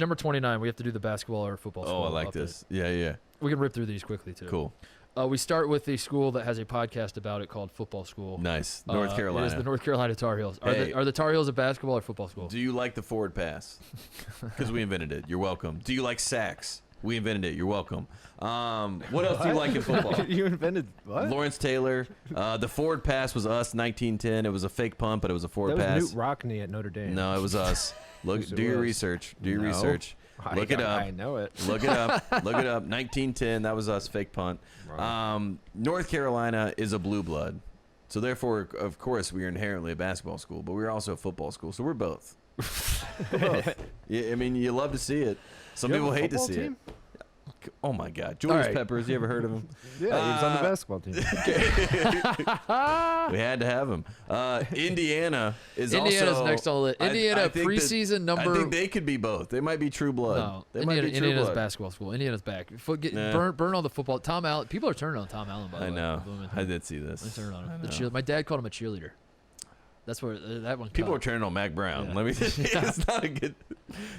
Number 29, we have to do the basketball or football school. Oh, I like update. this. Yeah. We can rip through these quickly, too. Cool. We start with a school that has a podcast about it called Football School. Nice. North Carolina. It is the North Carolina Tar Heels. Hey. Are the Tar Heels a basketball or football school? Do you like the forward pass? Because we invented it. You're welcome. Do you like sacks? We invented it. You're welcome. What else do you like in football? You invented what? Lawrence Taylor. The forward pass was us, 1910. It was a fake punt, but it was a forward That pass. was Newt Rockney at Notre Dame. No, it was us. Look, Yes, it do your was. research. Do your No. research. Look it up. I know it. Look it up. Look it up. 1910. That was us. Fake punt. North Carolina is a blue blood, so therefore, of course, we are inherently a basketball school, but we're also a football school. So we're both. Yeah, I mean, you love to see it. Some You have people a hate to football see team? it. Oh my God, Julius right. Peppers. You ever heard of him? Yeah, he was on the basketball team. We had to have him. Indiana is Indiana's also next on the list. Indiana I think preseason I number. think they could be both. They might be true blood. No, they might be true Indiana's blood. basketball school. Indiana's back. Nah. Burn on the football. Tom Allen. People are turning on Tom Allen. By the I way. know. Bloomington. I did see this. They turned on I him. know. My dad called him a cheerleader. That's where that one. People cut. are turning on Mac Brown. Yeah. Let me. It's not a good.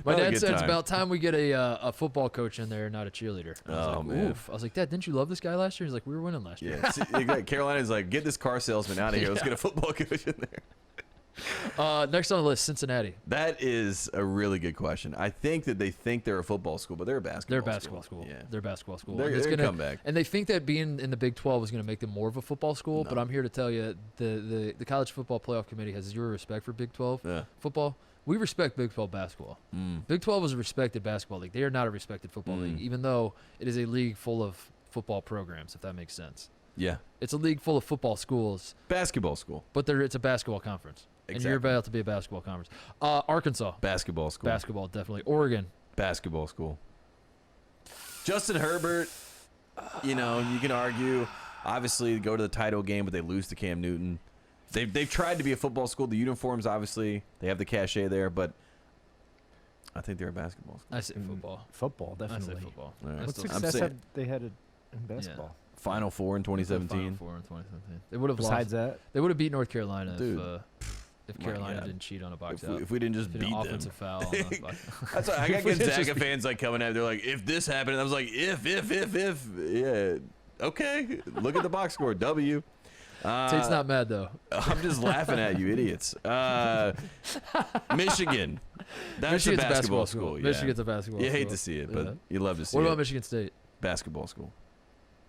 My not a dad good said it's time. about time we get a football coach in there, not a cheerleader. I was Oh, like, man. oof. I was like, Dad, didn't you love this guy last year? He's like, we were winning last year. Yeah, see, exactly. Carolina's like, get this car salesman out of here. Let's get a football coach in there. Next on the list, Cincinnati. That is a really good question. I think that they think they're a football school, but they're a basketball. They're a basketball school. Yeah, They're a basketball school. They're And it's gonna gonna come back. And they think that being in the Big 12 is going to make them more of a football school. No. But I'm here to tell you, the College Football Playoff Committee has zero respect for Big 12 Yeah. football. We respect Big 12 basketball. Big 12 is a respected basketball league. They are not a respected football league, even though it is a league full of football programs, if that makes sense. Yeah. It's a league full of football schools, Basketball school. but it's a basketball conference. And you're Exactly. about to be a basketball conference. Arkansas, Basketball school. basketball, definitely. Oregon, Basketball school. Justin Herbert, you know, you can argue, obviously, go to the title game, but they lose to Cam Newton. They've tried to be a football school. The uniforms, obviously, they have the cachet there, but I think they're a basketball school. I say football. Football, I say definitely. football. All right. I What still- I'm success saying- have they had in basketball? Final Four in 2017. Final Four in 2017. They would have Besides lost. that, They would have beat North Carolina Dude. if My Carolina God. didn't cheat on a box If out. we didn't just If an beat them. offensive foul. On the box. That's why I got If we Gonzaga just- fans like coming at. They're like, if this happened, and I was like, if, yeah, okay. Look at the box score, W. Tate's not mad though. I'm just laughing at you, idiots. Michigan, that's Michigan's a basketball school. Yeah. Michigan's a basketball You school. hate to see it, but Yeah. you love to see What it. about Michigan State? Basketball school.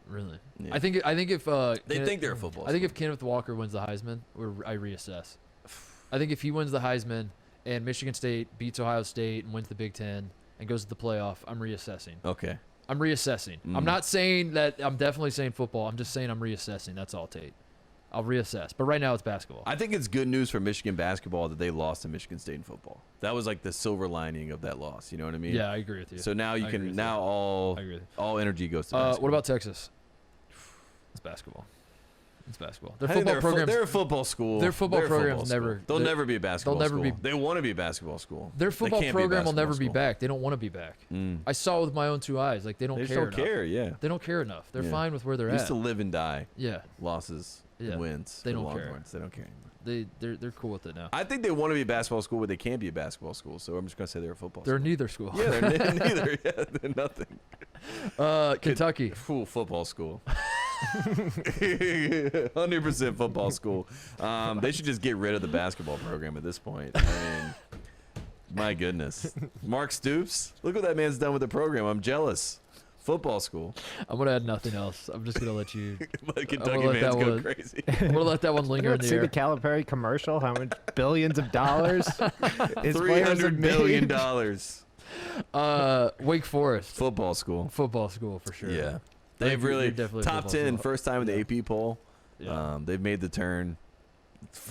Really? Yeah. I think if They think they're a football. I think if Kenneth Walker wins the Heisman, I reassess. I think if he wins the Heisman and Michigan State beats Ohio State and wins the Big Ten and goes to the playoff, I'm reassessing. Okay. I'm reassessing. I'm not saying that. I'm definitely saying football. I'm just saying I'm reassessing. That's all, Tate. I'll reassess. But right now it's basketball. I think it's good news for Michigan basketball that they lost to Michigan State in football. That was like the silver lining of that loss. You know what I mean? Yeah, I agree with you. So now you I agree can with now all I agree with all energy goes to basketball. what about Texas? It's basketball. It's basketball. Their I think football programs. they're a football school. Their football They're a programs school. never- They'll they- never be a basketball they'll never school. be- They want to be a basketball school. Their They football can't be a program will never basketball be school. back. They don't want to be back. Mm. I saw it with my own two eyes. Like they don't They just care. don't enough. care. Yeah. They don't care enough. They're Yeah. fine with where they're They used at. to live and die. Yeah, Losses, Yeah. wins. They for don't the care. Longhorns. They don't care anymore. they're cool with it now. I think they want to be a basketball school, but they can't be a basketball school. So I'm just gonna say they're a football. They're school. neither school. Yeah, they're neither. Yeah, they're nothing. Kentucky. Full football school. 100% football school. They should just get rid of the basketball program at this point. I mean, my goodness. Mark Stoops, look what that man's done with the program. I'm jealous. Football school. I'm gonna add nothing else. I'm just gonna let you. But Kentucky let fans that go one- crazy. I'm gonna let that one you linger in ever the see air. the Calipari commercial? How much billions of dollars? his players have $300 million. Wake Forest. Football school. Football school for sure. Yeah. They've They've really definitely top football 10, school. first time in the AP poll. Yeah. They've made the turn.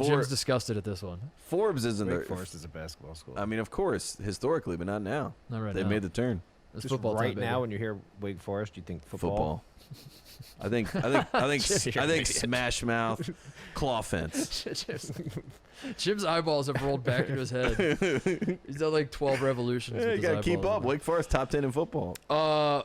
Jim's disgusted at this one. Forbes isn't Wake there. Forest is a basketball school. I mean, of course, historically, but not now. Not right They've now. made the turn. It's Just football right time, now, baby. when you hear Wake Forest, you think football. Football. I think Smash Mouth, claw fence. Jim's eyeballs have rolled back into his head. He's done like 12 revolutions. Yeah, with you his gotta keep eyeballs. up. Wake Forest top 10 in football.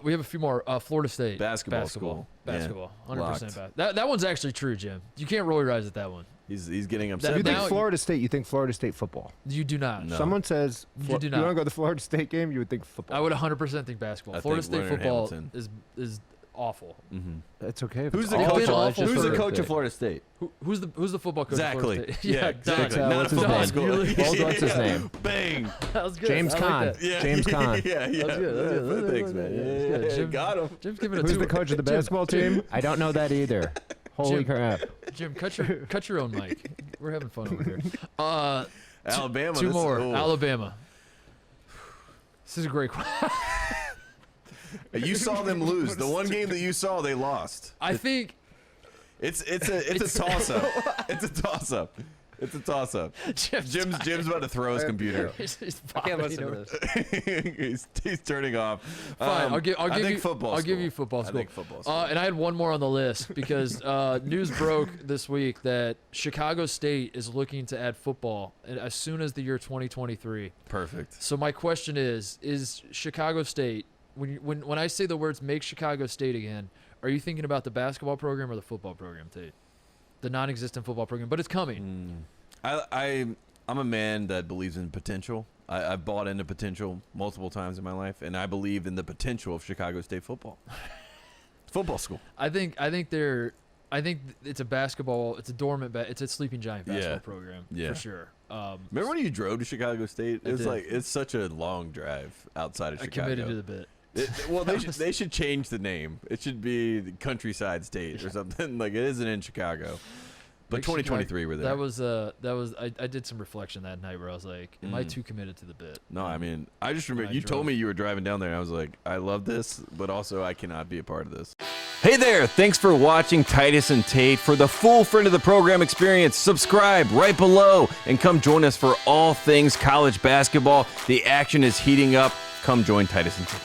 We have a few more. Florida State Basketball school. Yeah. Basketball. 100% Locked. That one's actually true, Jim. You can't roll your eyes at that one. He's getting If upset. you think Now- Florida State, you think Florida State football. You do not. No. Someone says, You do you not. want to go to the Florida State game, you would think football. I would 100% think basketball. I Florida think State Leonard football Hamilton. is awful. That's okay. If Who's it's the They've awful, been coach? awful it's just Who's the Florida coach State. of Florida State? Who's the football coach? of Exactly. Florida State? Yeah, exactly. What's Not a his football name? school. What's his name? Bang. That was good. James I like Conn. that. Yeah, James Conn. Yeah, yeah. That's good. That's good. Thanks, man. That's Yeah, good. yeah, Jim- got him. Jim's giving it Who's to the coach of the basketball team? I don't know that either. Holy crap. Jim, cut your own mic. We're having fun over here. Alabama. Two this- more. oh. Alabama. This is a great question. You saw them lose. The one game that you saw, they lost. I think It's a toss up. It's a toss up. It's a toss up. Jim's about to throw his computer. he's I can't vomiting listen over- to this. he's turning off. Fine, I'll give I think you football. I'll give school. you football I school. think football. School. And I had one more on the list because news broke this week that Chicago State is looking to add football as soon as the year 2023. Perfect. So my question is Chicago State, when I say the words "make Chicago State again," are you thinking about the basketball program or the football program, Tate? The non-existent football program, but it's coming. I'm a man that believes in potential. I've bought into potential multiple times in my life, and I believe in the potential of Chicago State football. Football school. I think it's a basketball. It's a dormant. It's a sleeping giant basketball Yeah. program Yeah. for sure. Remember when you drove to Chicago State? I It was did. like it's such a long drive outside of I Chicago. committed to the bit. Well, they should change the name. It should be the Countryside State or something. Like it isn't in Chicago. But Make 2023 we're there. That was I did some reflection that night where I was like, am I too committed to the bit? No, I mean, I just remember I you drove. told me you were driving down there, and I was like, I love this, but also I cannot be a part of this. Hey there, thanks for watching Titus and Tate. For the full friend of the program experience, subscribe right below and come join us for all things college basketball. The action is heating up. Come join Titus and Tate.